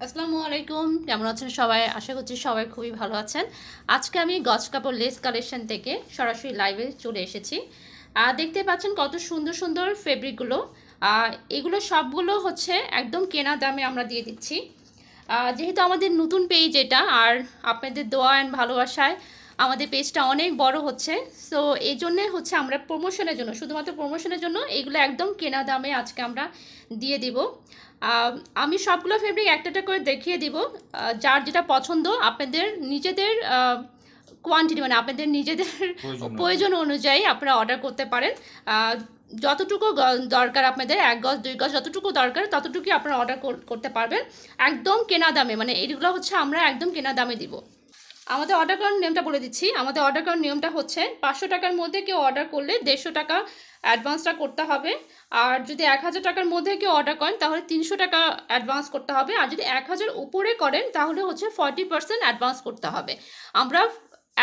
আসসালামু আলাইকুম, কেমন আছেন সবাই? আশা করছি সবাই খুবই ভালো আছেন। আজকে আমি গজ কাপড় লেস কালেকশন থেকে সরাসরি লাইভে চলে এসেছি। দেখতে পাচ্ছেন কত সুন্দর সুন্দর ফেব্রিকগুলো। এগুলো সবগুলো হচ্ছে একদম কেনা দামে আমরা দিয়ে দিচ্ছি। যেহেতু আমাদের নতুন পেজ এটা, আর আপনাদের দোয়া অ্যান্ড ভালোবাসায় আমাদের পেজটা অনেক বড় হচ্ছে। সো এই জন্যে হচ্ছে আমরা প্রমোশনের জন্য, শুধুমাত্র প্রমোশনের জন্য এগুলো একদম কেনা দামে আজকে আমরা দিয়ে দিব। আমি সবগুলো ফেব্রিক একটা একটা করে দেখিয়ে দিব। যার যেটা পছন্দ আপনাদের নিজেদের কোয়ান্টিটি, মানে আপনাদের নিজেদের প্রয়োজন অনুযায়ী আপনারা অর্ডার করতে পারেন। যতটুকু দরকার আপনাদের, 1 গজ 2 গজ যতটুকু দরকার ততটুকুই আপনারা অর্ডার করতে পারবেন একদম কেনা দামে। মানে এইগুলো হচ্ছে আমরা একদম কেনা দামে দিব। আমাদের অর্ডার করার নিয়মটা বলে দিচ্ছি। আমাদের অর্ডার করার নিয়মটা হচ্ছে 500 টাকার মধ্যে কেউ অর্ডার করলে 150 টাকা অ্যাডভান্সটা করতে হবে। আর যদি 1000 টাকার মধ্যে কেউ অর্ডার করেন তাহলে 300 টাকা অ্যাডভান্স করতে হবে। আর যদি 1000 উপরে করেন তাহলে হচ্ছে 40% অ্যাডভান্স করতে হবে। আমরা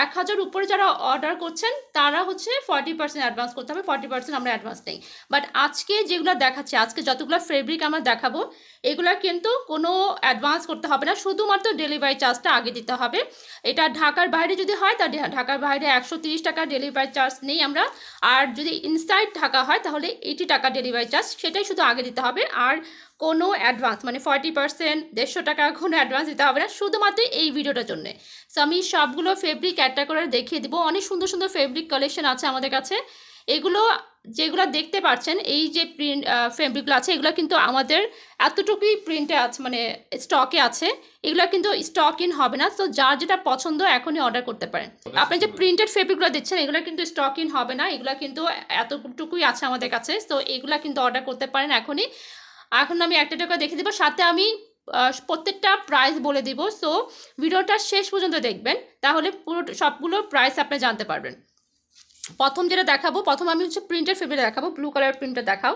1000 উপরে যারা অর্ডার করছেন তারা হচ্ছে 40% অ্যাডভান্স করতে হবে, 40% আমরা অ্যাডভান্স নেই। বাট আজকে যেগুলো দেখাচ্ছি, আজকে যতগুলো ফেব্রিক আমরা দেখাবো, এগুলো কিন্তু কোনো অ্যাডভান্স করতে হবে না, শুধুমাত্র ডেলিভারি চার্জটা আগে দিতে হবে। এটা ঢাকার বাইরে যদি হয় তা ঢাকার বাইরে 130 টাকা ডেলিভারি চার্জ নেই আমরা। আর যদি ইনসাইড ঢাকা হয় তাহলে 80 টাকা ডেলিভারি চার্জ, সেটাই শুধু আগে দিতে হবে। আর কোনো অ্যাডভান্স মানে 40%, 150 টাকা কোনো অ্যাডভান্স দিতে হবে না, শুধুমাত্র এই ভিডিওটার জন্যে। সো আমি সবগুলো ফেব্রিক একটা করে দেখিয়ে দেবো। অনেক সুন্দর সুন্দর ফেব্রিক কালেকশন আছে আমাদের কাছে। এগুলো যেগুলো দেখতে পাচ্ছেন, এই যে প্রিন্ট ফেব্রিকগুলো আছে, এগুলো কিন্তু আমাদের এতটুকুই প্রিন্টে আছে, মানে স্টকে আছে। এগুলো কিন্তু স্টক ইন হবে না। তো যার যেটা পছন্দ এখনই অর্ডার করতে পারেন। আপনি যে প্রিন্টেড ফেব্রিকগুলো দিচ্ছেন এগুলো কিন্তু স্টক ইন হবে না, এগুলো কিন্তু এতটুকুই আছে আমাদের কাছে। তো এগুলো কিন্তু অর্ডার করতে পারেন এখনই। এখন আমি একটা টাকা দেখে দেবো, সাথে আমি প্রত্যেকটা প্রাইস বলে দিব। সো ভিডিওটা শেষ পর্যন্ত দেখবেন, তাহলে পুরো সবগুলো প্রাইস আপনি জানতে পারবেন। প্রথম যেটা দেখাবো, প্রথম আমি হচ্ছে প্রিন্টেড ফেব্রিক দেখাবো। ব্লু কালার প্রিন্টটা দেখাও।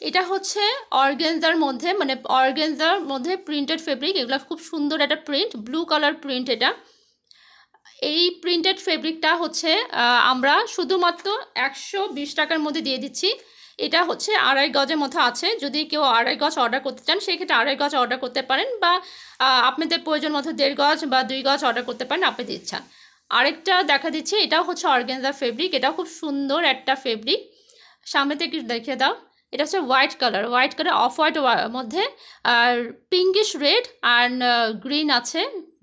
এটা হচ্ছে অর্গেনজার মধ্যে, মানে অর্গেনজার মধ্যে প্রিন্টেড ফেব্রিক। এগুলো খুব সুন্দর একটা প্রিন্ট, ব্লু কালার প্রিন্ট। এটা এই প্রিন্টেড ফেব্রিকটা হচ্ছে আমরা শুধুমাত্র 120 টাকার মধ্যে দিয়ে দিচ্ছি। এটা হচ্ছে 2.5 গজের মতো আছে। যদি কেউ 2.5 গজ অর্ডার করতে চান সেক্ষেত্রে 2.5 গজ অর্ডার করতে পারেন, বা আপনাদের প্রয়োজন মতো 1.5 গজ বা 2 গজ অর্ডার করতে পারেন আপনাদের ইচ্ছা। আরেকটা দেখা দিচ্ছি, এটাও হচ্ছে অর্গানজা ফেব্রিক। এটাও খুব সুন্দর একটা ফেব্রিক। সামনে থেকে দেখিয়ে দাও। এটা হচ্ছে white colour, white colour off white মধ্যে আর পিঙ্কিশ রেড আর গ্রিন আছে,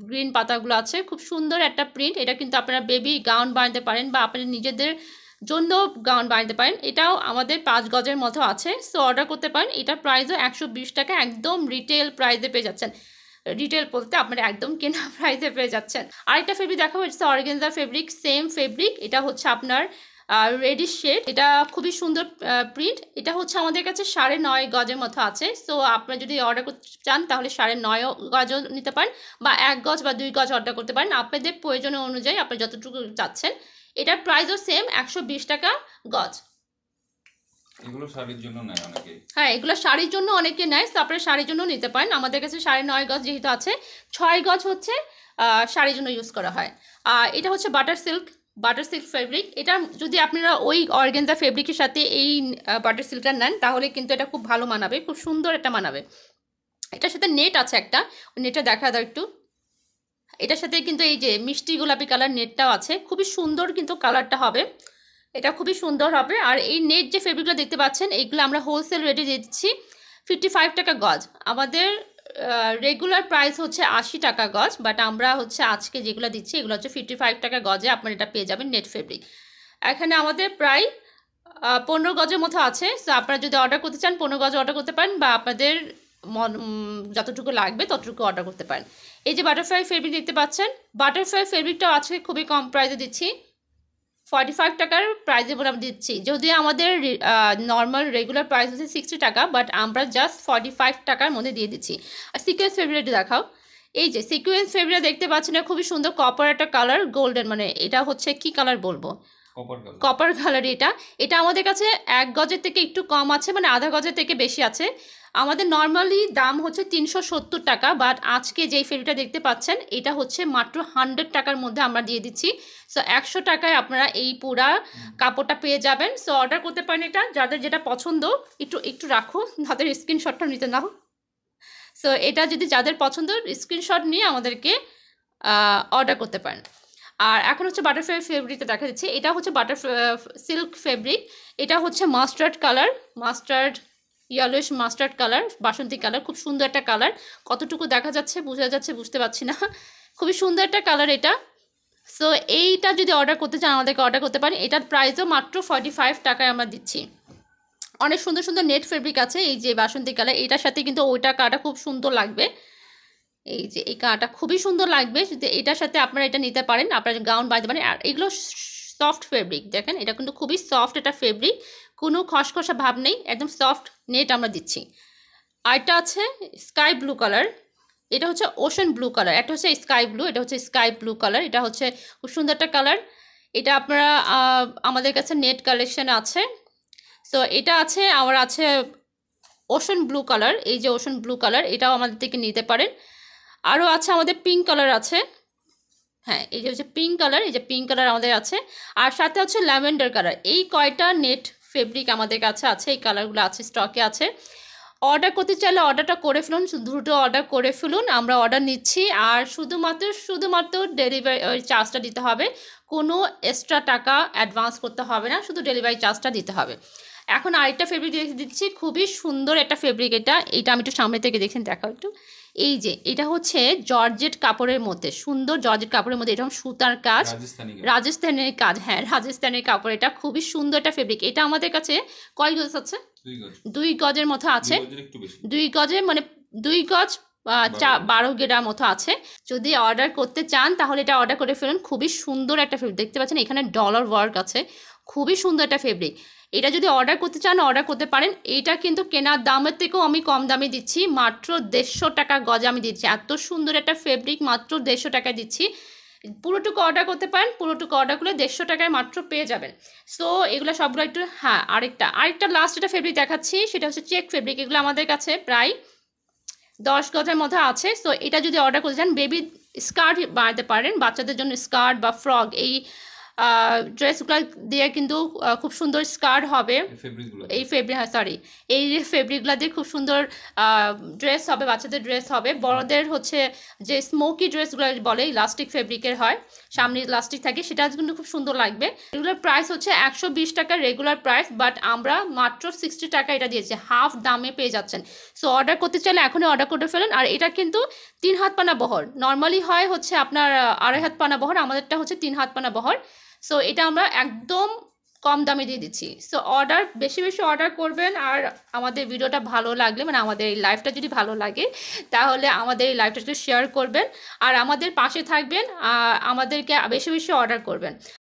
গ্রিন পাতাগুলো আছে। খুব সুন্দর একটা প্রিন্ট। এটা কিন্তু আপনারা বেবি গাউন বানাতে পারেন বা আপনাদের নিজেদের জন্য গাউন বানাতে পারেন। এটাও আমাদের 5 গজের মতো আছে। সো অর্ডার করতে পারেন। এটার প্রাইসও 120 টাকা, একদম রিটেল প্রাইসে পেয়ে যাচ্ছেন। রিটেল বলতে আপনারা একদম কেনা প্রাইসে পেয়ে যাচ্ছেন। আরেকটা ফেব্রিক দেখাবো, হচ্ছে অর্গানজা ফেব্রিক, সেম ফেব্রিক। এটা হচ্ছে আপনার রেডিশ শেড। এটা খুবই সুন্দর প্রিন্ট। এটা হচ্ছে আমাদের কাছে 9.5 গজের মতো আছে। সো আপনারা যদি অর্ডার করতে চান তাহলে 9.5 গজও নিতে পারেন, বা 1 গজ বা 2 গজ অর্ডার করতে পারেন আপনাদের প্রয়োজন অনুযায়ী, আপনারা যতটুকু চাচ্ছেন। এটার প্রাইসও সেম, 120 টাকা গজ। এগুলো শাড়ির জন্য নেয় অনেকে। হ্যাঁ, এগুলো শাড়ির জন্য অনেকে নেয়। তো আপনারা শাড়ির জন্য নিতে পারেন। আমাদের কাছে 9.5 গজ যেহেতু আছে, 6 গজ হচ্ছে শাড়ির জন্য ইউজ করা হয়। এটা হচ্ছে butter silk, butter silk fabric. এটা যদি আপনারা ওই অর্গানজা ফেব্রিকের সাথে এই বাটার সিল্কটা নেন তাহলে কিন্তু এটা খুব ভালো মানাবে, খুব সুন্দর এটা মানাবে। এটার সাথে নেট আছে একটা, নেটটা দেখা দাও একটু। এটার সাথে কিন্তু এই যে মিষ্টি গোলাপি কালার নেটটাও আছে, খুবই সুন্দর কিন্তু কালারটা হবে। এটা খুবই সুন্দর হবে। আর এই নেট যে ফেব্রিকগুলো দেখতে পাচ্ছেন এইগুলো আমরা হোলসেল রেটে দিচ্ছি 55 টাকা গজ। আমাদের রেগুলার প্রাইস হচ্ছে 80 টাকা গজ, বাট আমরা হচ্ছে আজকে যেগুলো দিচ্ছি এগুলো হচ্ছে 55 টাকা গজে আপনারা এটা পেয়ে যাবেন নেট ফেব্রিক। এখানে আমাদের প্রায় 15 গজের মতো আছে। সো আপনারা যদি অর্ডার করতে চান 15 গজ অর্ডার করতে পারেন, বা আপনাদের যতটুকু লাগবে ততটুকু অর্ডার করতে পারেন। এই যে বাটারফ্লাই ফেব্রিক দেখতে পাচ্ছেন, বাটারফ্লাই ফেব্রিকটাও আজকে খুবই কম প্রাইসে দিচ্ছি, 45 টাকার প্রাইসে বলে আমরা দিচ্ছি। যদি আমাদের নর্মাল রেগুলার প্রাইস হচ্ছে 60 টাকা, বাট আমরা জাস্ট 45 টাকার মধ্যে দিয়ে দিচ্ছি। আর সিকোয়েন্স ফেব্রিকটা দেখাও। এই যে সিকোয়েন্স ফেব্রিক দেখতে পাচ্ছেন, না খুবই সুন্দর কপার একটা কালার, গোল্ডেন, মানে এটা হচ্ছে কি কালার বলবো, কপার কালার। এটা এটা আমাদের কাছে 1 গজের থেকে একটু কম আছে, মানে আধা গজের থেকে বেশি আছে। আমাদের নর্মালি দাম হচ্ছে 370 টাকা, বাট আজকে যেই ফেব্রিকটা দেখতে পাচ্ছেন এটা হচ্ছে মাত্র 100 টাকার মধ্যে আমরা দিয়ে দিচ্ছি। সো 100 টাকায় আপনারা এই পুরা কাপড়টা পেয়ে যাবেন। সো অর্ডার করতে পারেন। এটা যাদের যেটা পছন্দ একটু একটু রাখো, তাদের স্ক্রিনশটটা নিতে নাও। সো এটা যদি যাদের পছন্দ স্ক্রিনশট নিয়ে আমাদেরকে অর্ডার করতে পারেন। আর এখন হচ্ছে বাটারফ্লাই ফেব্রিকটা দেখা যাচ্ছে, এটা হচ্ছে সিল্ক ফেব্রিক, এটা হচ্ছে mustard colour, mustard yellowish mustard colour, বাসন্তী কালার, খুব সুন্দর একটা কালার। কতটুকু দেখা যাচ্ছে বোঝা যাচ্ছে বুঝতে পারছি না, খুবই সুন্দর একটা কালার এটা। সো এইটা যদি অর্ডার করতে চান আমাদেরকে অর্ডার করতে পারেন। এটার প্রাইসও মাত্র 45 টাকায় আমরা দিচ্ছি। অনেক সুন্দর সুন্দর নেট ফেব্রিক আছে, এই যে বাসন্তী কালার, এটার সাথে কিন্তু ওইটা কালারটা খুব সুন্দর লাগবে। এই যে এই কালারটা খুবই সুন্দর লাগবে, যদি এটার সাথে আপনারা এটা নিতে পারেন, আপনারা গাউন বানাতে পারেন। আর এগুলো সফট ফেব্রিক, দেখেন এটা কিন্তু খুবই সফট একটা ফেব্রিক, কোনো খসখসা ভাব নেই, একদম সফট নেট আমরা দিচ্ছি। আরেকটা আছে স্কাই ব্লু কালার, এটা হচ্ছে ওশান ব্লু কালার, একটা হচ্ছে স্কাই ব্লু, এটা হচ্ছে স্কাই ব্লু কালার, এটা হচ্ছে খুব সুন্দর একটা কালার। এটা আপনারা আমাদের কাছে নেট কালেকশন আছে। সো এটা আছে, আমার আছে ওশান ব্লু কালার, এই যে ওশান ব্লু কালার, এটাও আমাদের থেকে নিতে পারেন। আরও আছে আমাদের পিঙ্ক কালার আছে, হ্যাঁ এই যে হচ্ছে পিঙ্ক কালার, এই যে পিঙ্ক কালার আমাদের আছে। আর সাথে হচ্ছে ল্যাভেন্ডার কালার। এই কয়টা নেট ফেব্রিক আমাদের কাছে আছে, এই কালারগুলো আছে, স্টকে আছে। অর্ডার করতে চাইলে অর্ডারটা করে ফেলুন, দ্রুত অর্ডার করে ফেলুন, আমরা অর্ডার নিচ্ছি। আর শুধুমাত্র ডেলিভারি চার্জটা দিতে হবে, কোনো এক্সট্রা টাকা অ্যাডভান্স করতে হবে না, শুধু ডেলিভারি চার্জটা দিতে হবে। এখন আরেকটা ফেব্রিক দিচ্ছি, খুবই সুন্দর একটা ফেব্রিক এটা আমি একটু সামনে থেকে দেখেন, দেখাও একটু। এই যে এটা হচ্ছে জর্জেট কাপড়ের মধ্যে, সুন্দর জর্জেট কাপড়ের মধ্যে এরকম সুতার কাজ, রাজস্থানের কাজ, হ্যাঁ রাজস্থানের কাপড়, এটা খুবই সুন্দর একটা ফেব্রিক। এটা আমাদের কাছে কয় গজ আছে? 2 গজের মতো আছে, 2 গজের মানে 2 গজ 12 গেরার মতো আছে। যদি অর্ডার করতে চান তাহলে এটা অর্ডার করে ফেলুন, খুবই সুন্দর একটা ফেব্রিক, দেখতে পাচ্ছেন এখানে ডলার ওয়ার্ক আছে, খুবই সুন্দর একটা ফেব্রিক। এটা যদি অর্ডার করতে চান অর্ডার করতে পারেন। এইটা কিন্তু কেনার দামের থেকেও আমি কম দামে দিচ্ছি, মাত্র 150 টাকা গজ আমি দিচ্ছি। এত সুন্দর একটা ফেব্রিক মাত্র 150 টাকায় দিচ্ছি। পুরোটুকু অর্ডার করতে পারেন, পুরোটুকু অর্ডার করলে 150 টাকায় মাত্র পেয়ে যাবেন। সো এগুলো সবগুলো একটু, হ্যাঁ আরেকটা লাস্ট একটা ফেব্রিক দেখাচ্ছি, সেটা হচ্ছে চেক ফেব্রিক। এগুলো আমাদের কাছে প্রায় 10 গজের মধ্যে আছে। সো এটা যদি অর্ডার করতে চান, বেবি স্কার্ট বানাতে পারেন, বাচ্চাদের জন্য স্কার্ট বা ফ্রক, এই ড্রেসগুলো দিয়ে কিন্তু খুব সুন্দর স্কার্ট হবে, এই ফেব্রিকগুলো দিয়ে খুব সুন্দর ড্রেস হবে, বাচ্চাদের ড্রেস হবে। বড়দের হচ্ছে যে স্মোকি ড্রেসগুলো বলে ইলাস্টিক ফেব্রিকের হয়, সামনে ইলাস্টিক থাকে, সেটা কিন্তু খুব সুন্দর লাগবে। এগুলোর প্রাইস হচ্ছে 120 টাকা রেগুলার প্রাইস, বাট আমরা মাত্র 60 টাকা এটা দিয়েছি, হাফ দামে পেয়ে যাচ্ছেন। সো অর্ডার করতে চাইলে এখনই অর্ডার করে ফেলেন। আর এটা কিন্তু 3 হাত পানা বহর, নর্মালি হয় হচ্ছে আপনার 2.5 হাত পানা বহর, আমাদেরটা হচ্ছে 3 হাত পানা বহর। সো এটা আমরা একদম কম দামে দিয়ে দিচ্ছি। সো বেশি অর্ডার করবেন। আর আমাদের ভিডিওটা ভালো লাগলে, মানে আমাদের এই লাইভটা যদি ভালো লাগে তাহলে আমাদের এই লাইভটা একটু শেয়ার করবেন, আর আমাদের পাশে থাকবেন, আমাদেরকে বেশি অর্ডার করবেন।